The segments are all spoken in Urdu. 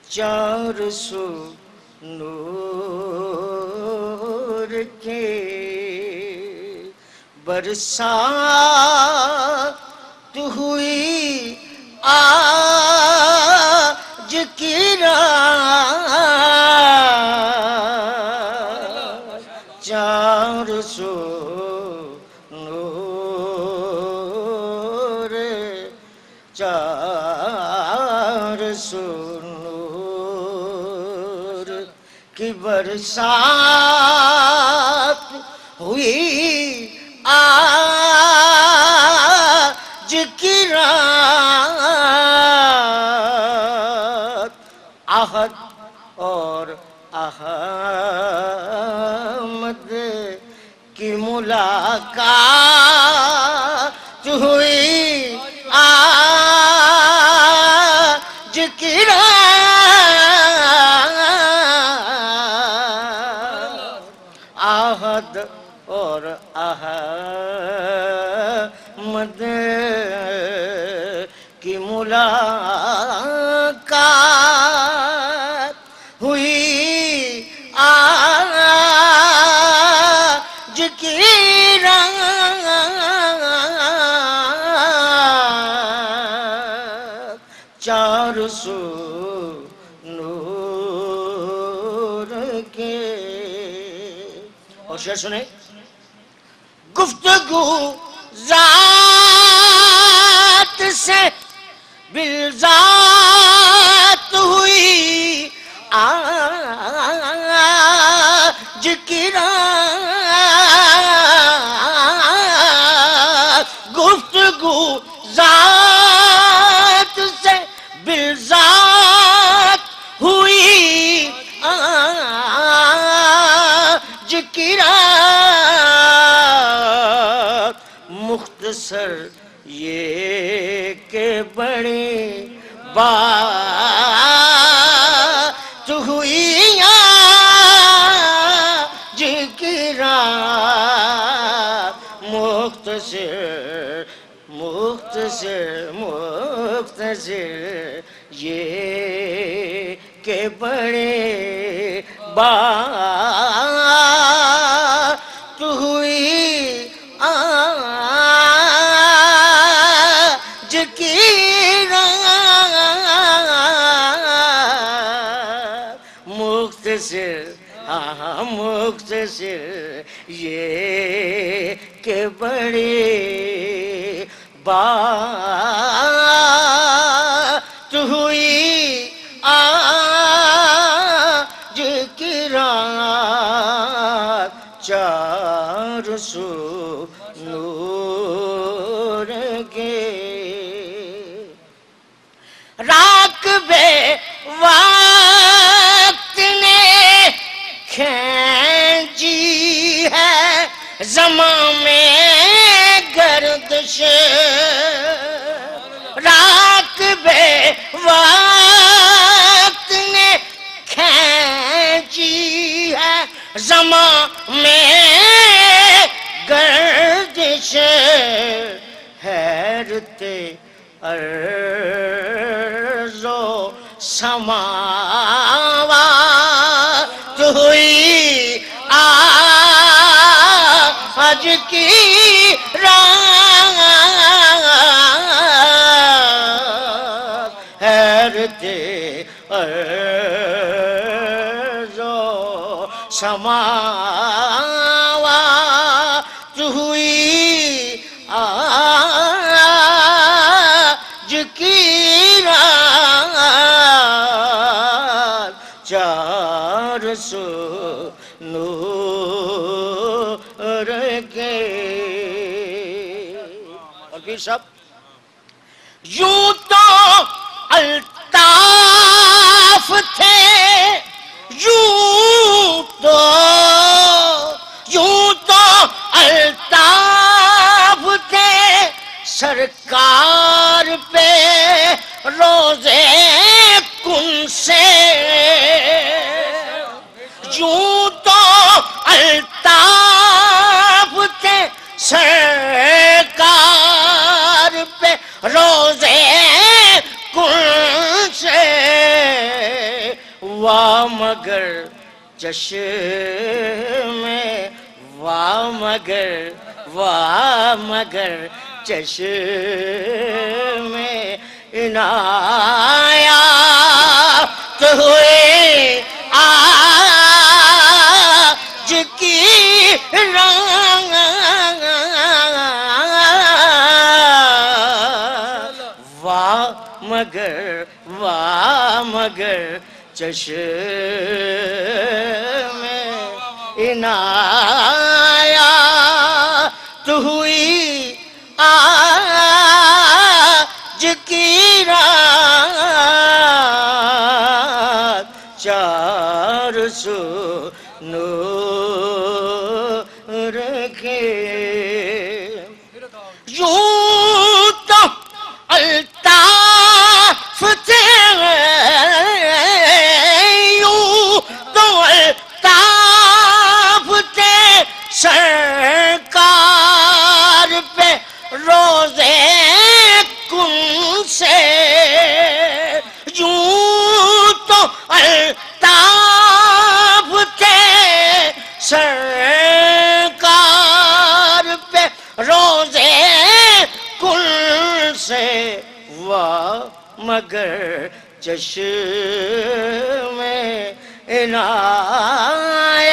چار سو نور کے برسات ہوئی آج کی رات چار سو نور چار سو نور کی برسات ہوئی آج کی رات احد اور احمد کی ملاقات ہوئی آج کی رات احد اور احمد کی ملاقات ہوئی آج کی رات چار سو نور کے اور شعر سنیں گفتگو ذات سے بالذات ہوئی آج کی رات گفتگو ذات سے بالذات ہوئی آج کی رات مختصر یہ کہ بڑی بات ہوئی آج کی رات مختصر مختصر مختصر یہ کہ بڑی بات ہوئی آج کی رات مختصر مختصر یہ کہ بڑی بات ہوئی آج کی رات چار سو نور کے راکبے وقت نے کھینچی ہے زمان میں گردش راکبے وقت نے کھینچی ہے زمان میں گردش حیرت ارض و سماوات ہوئی آج کی رات حیرت ارض و سماوات ہوئی آج کی رات چار سو نور کے اور پیر صاحب یوں تو الطاف تھے یوں تو الطاف تھے سرکار پہ روزے کن سے یوں تو الطاف تھے سرکار پہ روزے کن سے واہ مگر چشم واہ مگر چشم عنایات ہوئے آج کی رنگ واہ مگر چشم عنایات ہوئی آج کی رات چار سو نور کے یوں تو الطاف تھے یوں تو الطاف تھے سرکار پہ روزے کن سے یوں تو الطاف تھے سرکار پہ روزے کن سے واہ مگر چشم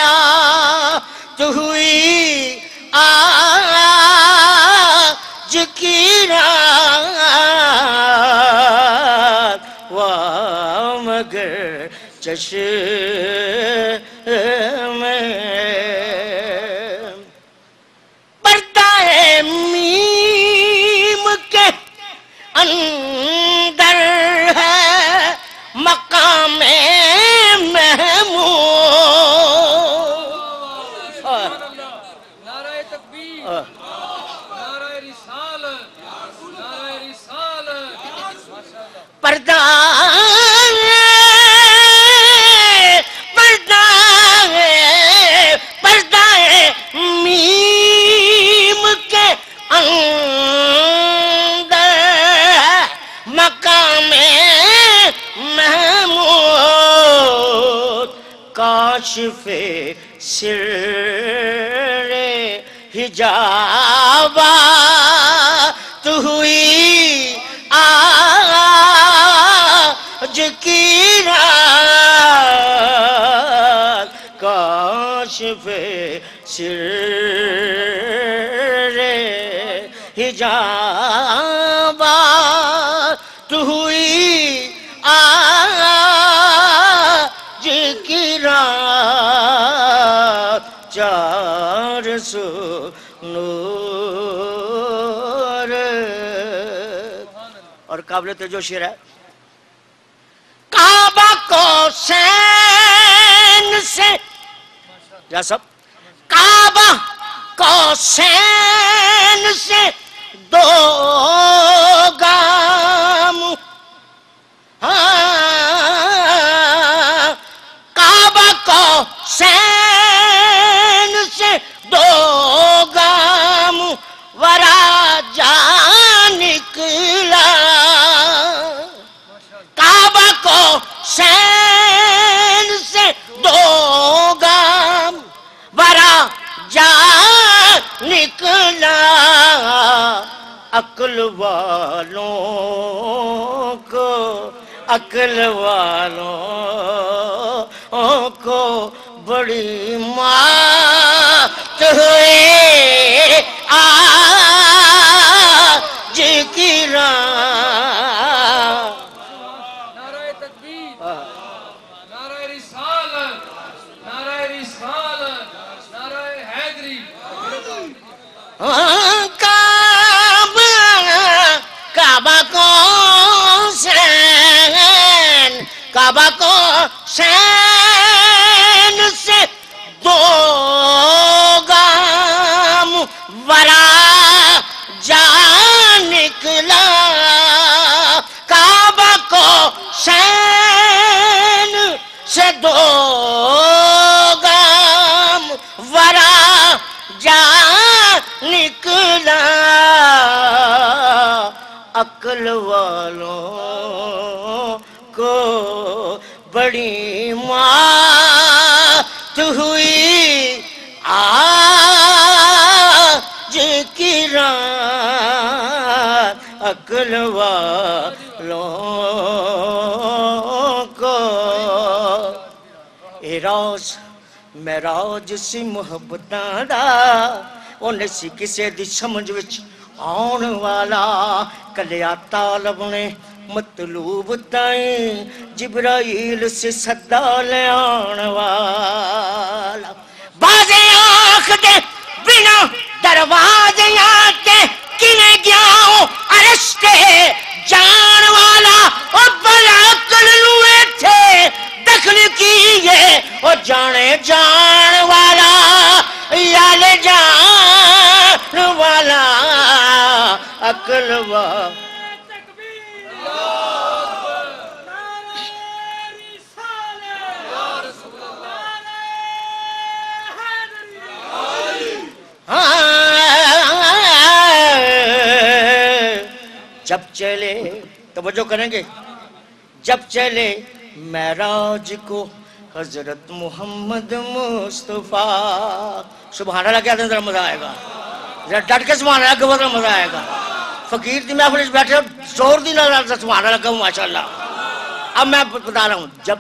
عنایات ہوئی آج کی رات واہ مگر چشم پردہ میم کے اندر ہے مقام محمود نعرہ تکبیر نعرہ رسالت نعرہ رسالت پردہ میم کے اندر مقام محمود کاشف سر حجابات ہوئی آج کی رات کاشف سر حجابات ہوئی آج کی رات چار سو نور اور قابل توجہ شعر ہے کعبہ کو سین سے یا سب کعبہ کو سین سے دو گام کعبہ کو سین سے دو گام ورا جا نکلا کعبہ کو سین سے دو گام ورا جا نکلا عقل والوں کو بڑی مات ہوئے آج کی رات نعرہ تکبیر نعرہ رسالت نعرہ رسالت نعرہ حیدری کعبہ کعبہ کو سین سے 2 گام ورا جا نکلا کعبہ کو سین سے 2 گام ورا جا نکلا عقل والوں کو بڑی مات ہوئی آج کی رات عقل والوں کو اعراج معراج سی محبتاں دا انہیں سی کسے دی سمجھ وچ آن والا کلیا طالب نے مطلوب تائیں جبرائیل سے صدا لے آن والا بازے آنکھ دے بنا دروازے آتے کنے گیاؤں عرش کے جان والا اور بلا عقل لوے تھے دخل کیے اور جانے جان والا یا لے جان والا عقل والا جب چلے توجہ کریں گے جب چلے معراج کو حضرت محمد مصطفیٰ سبحان اللہ کہتے ہیں ذرا مزہ آئے گا ذرا ڈٹ کے سبحان اللہ کہ ذرا مزہ آئے گا فقیر دی محفل بیٹھے زور دی نہ سبحان اللہ کہوں ماشاءاللہ اب میں بتا رہا ہوں جب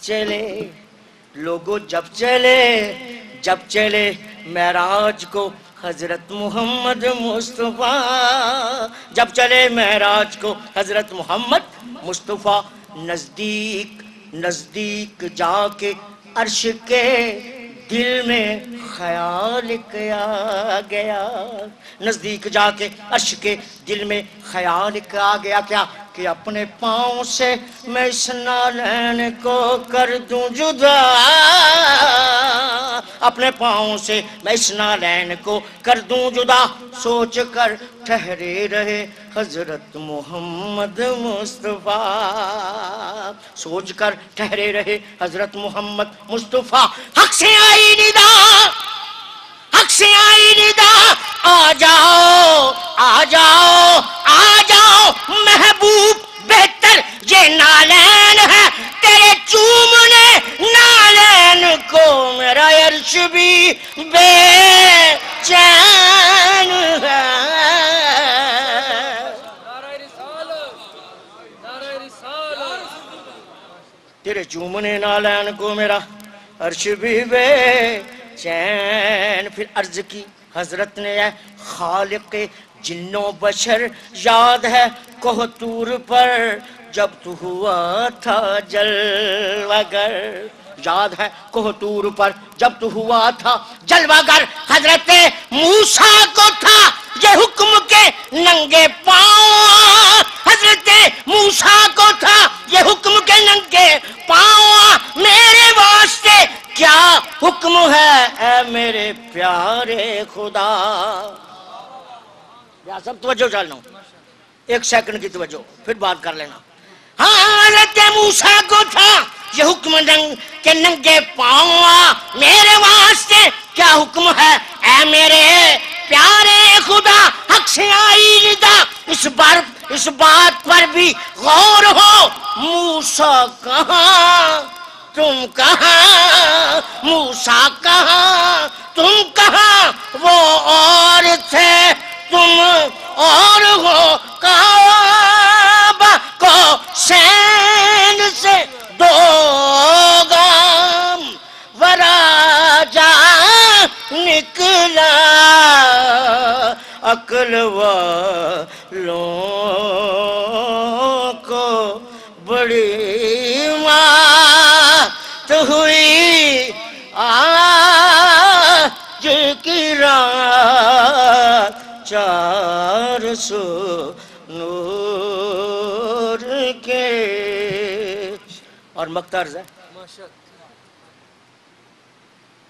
چلے لوگوں جب چلے معراج کو حضرت محمد مصطفیٰ جب چلے معراج کو حضرت محمد مصطفیٰ نزدیک جا کے عرش کے دل میں خیال کیا گیا نزدیک جا کے عرش کے دل میں خیال کیا گیا کیا کہ اپنے پاؤں سے میں اس نالین کو کر دوں جدا اپنے پاؤں سے میں اس نالین کو کر دوں جدا سوچ کر ٹھہرے رہے حضرت محمد مصطفیٰ سوچ کر ٹھہرے رہے حضرت محمد مصطفیٰ حق سے آئی ندا آ جاؤ محبوب بہتر یہ نالین ہے تیرے چومنے نالین کو میرا عرش بھی بے چین ہے تیرے چومنے نالین کو میرا عرش بھی بے چین پھر عرض کی حضرت نے ہے خالق جن و بشر یاد ہے کوہتور پر جب تو ہوا تھا جلوہ گر یاد ہے کوہتور پر جب تو ہوا تھا جلوہ گر حضرت موسیٰ کو تھا یہ حکم کے ننگے پاؤں حضرت موسیٰ کو تھا یہ حکم کے ننگے پاؤں میرے واسطے کیا حکم ہے اے میرے پیارے خدا یا سب توجہ چالنا 1 سیکنڈ کی توجہ پھر بات کر لینا حضرت موسیٰ کو تھا یہ حکم کے ننگے پاؤں میرے واسطے کیا حکم ہے اے میرے پیارے خدا حق سے آئی ندا اس بات پر بھی غور ہو موسیٰ کہاں تم کہاں موسیٰ کہاں تم کہاں وہ اور تھے تم اور ہو کعبہ کو سین سے 2 گام ورا جا نکلا عقل والوں کو بڑی مات ہوئی آج کی رات 400 نور کے اور مقطرز ہے ماشاء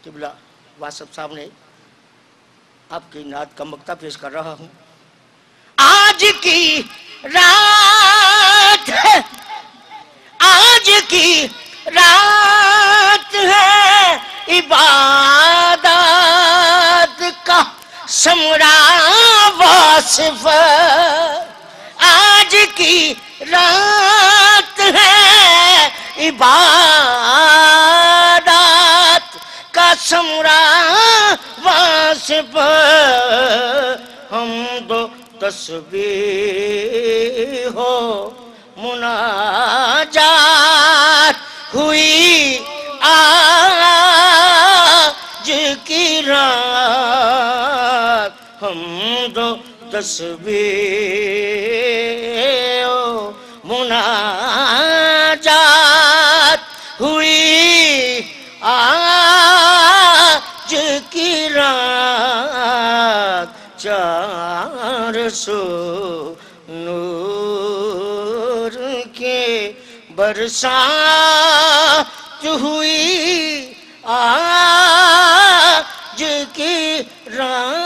قبلہ واسف صاحب نے آپ کی نعت کا مقطع پیش کر رہا ہوں آج کی رات ہے آج کی رات ہے عبادت کا سمرا واصف آج کی رات ہے عبادت کا سمرا واصف حمد و تسبیح ہو مناجات ہوئی آج کی رات حمد و تسبیح ہو مناجات ہوئی آج کی رات چار سو نور کے برسات ہوئی آج کی رات